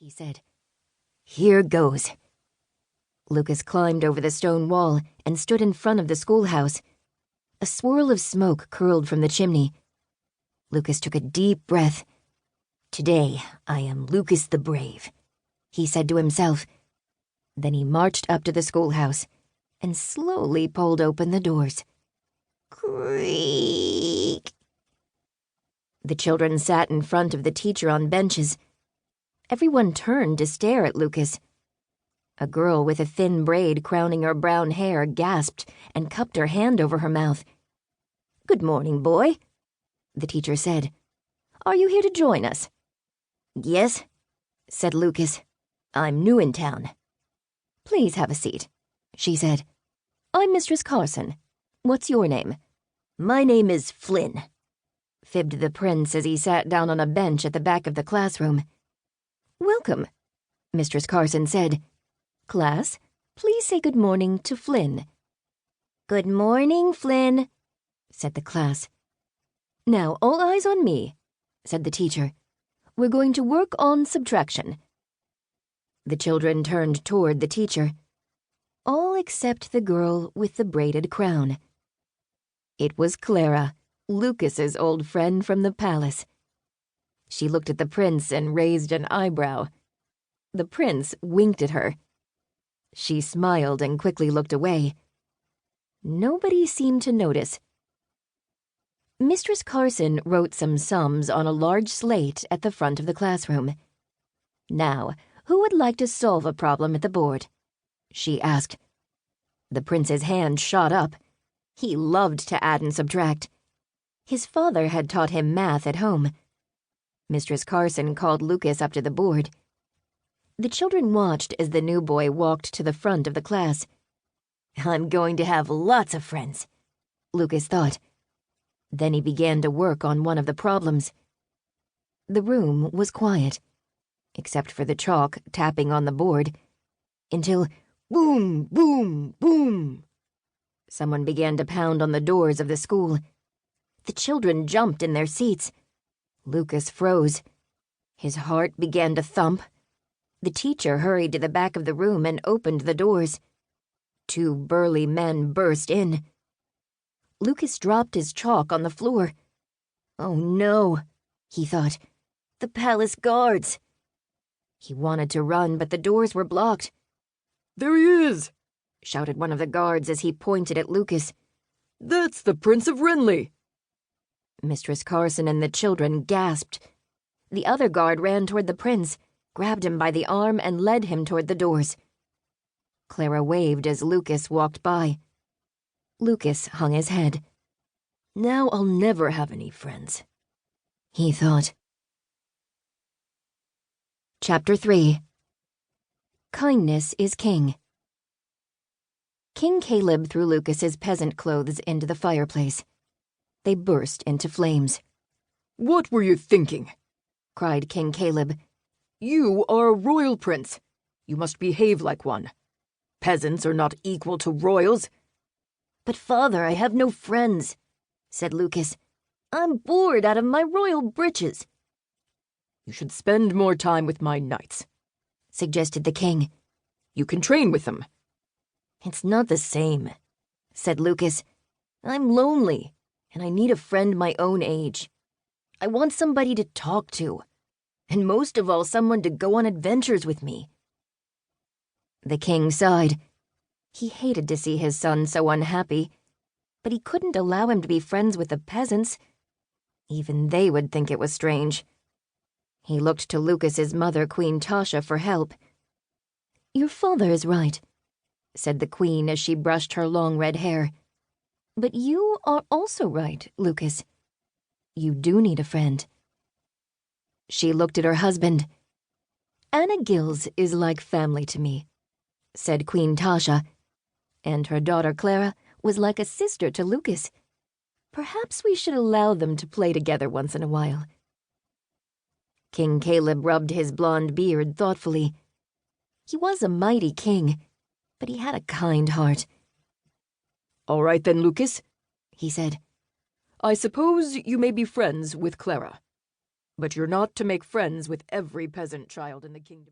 he said. "Here goes." Lucas climbed over the stone wall and stood in front of the schoolhouse. A swirl of smoke curled from the chimney. Lucas took a deep breath. "Today I am Lucas the Brave," he said to himself. Then he marched up to the schoolhouse and slowly pulled open the doors. Creak! The children sat in front of the teacher on benches. Everyone turned to stare at Lucas. A girl with a thin braid crowning her brown hair gasped and cupped her hand over her mouth. "Good morning, boy," the teacher said. "Are you here to join us?" "Yes," said Lucas. "I'm new in town." "Please have a seat," she said. "I'm Mistress Carson. What's your name?" "My name is Flynn," fibbed the prince as he sat down on a bench at the back of the classroom. "Welcome," Mistress Carson said. "Class, please say good morning to Flynn." "Good morning, Flynn," said the class. "Now, all eyes on me," said the teacher. "We're going to work on subtraction." The children turned toward the teacher, all except the girl with the braided crown. It was Clara, Lucas's old friend from the palace. She looked at the prince and raised an eyebrow. The prince winked at her. She smiled and quickly looked away. Nobody seemed to notice. Mistress Carson wrote some sums on a large slate at the front of the classroom. "Now, who would like to solve a problem at the board?" she asked. The prince's hand shot up. He loved to add and subtract. His father had taught him math at home. Mistress Carson called Lucas up to the board. The children watched as the new boy walked to the front of the class. "I'm going to have lots of friends," Lucas thought. Then he began to work on one of the problems. The room was quiet, except for the chalk tapping on the board, until boom, boom, boom. Someone began to pound on the doors of the school. The children jumped in their seats. Lucas froze. His heart began to thump. The teacher hurried to the back of the room and opened the doors. 2 burly men burst in. Lucas dropped his chalk on the floor. "Oh no," he thought. "The palace guards." He wanted to run, but the doors were blocked. "There he is!" shouted one of the guards as he pointed at Lucas. "That's the Prince of Wrenly!" Mistress Carson and the children gasped. The other guard ran toward the prince, grabbed him by the arm, and led him toward the doors. Clara waved as Lucas walked by. Lucas hung his head. "Now I'll never have any friends," he thought. Chapter 3. Kindness is King. King Caleb threw Lucas's peasant clothes into the fireplace. They burst into flames. "What were you thinking?" cried King Caleb. "You are a royal prince. You must behave like one. Peasants are not equal to royals." "But father, I have no friends," said Lucas. "I'm bored out of my royal breeches." "You should spend more time with my knights," suggested the king. "You can train with them." "It's not the same," said Lucas. "I'm lonely, and I need a friend my own age. I want somebody to talk to, and most of all, someone to go on adventures with me." The king sighed. He hated to see his son so unhappy, but he couldn't allow him to be friends with the peasants. Even they would think it was strange. He looked to Lucas's mother, Queen Tasha, for help. "Your father is right," said the queen as she brushed her long red hair. "But you are also right, Lucas. You do need a friend." She looked at her husband. "Anna Gills is like family to me," said Queen Tasha, "and her daughter Clara was like a sister to Lucas. Perhaps we should allow them to play together once in a while." King Caleb rubbed his blonde beard thoughtfully. He was a mighty king, but he had a kind heart. "All right then, Lucas," he said. "I suppose you may be friends with Clara, but you're not to make friends with every peasant child in the kingdom."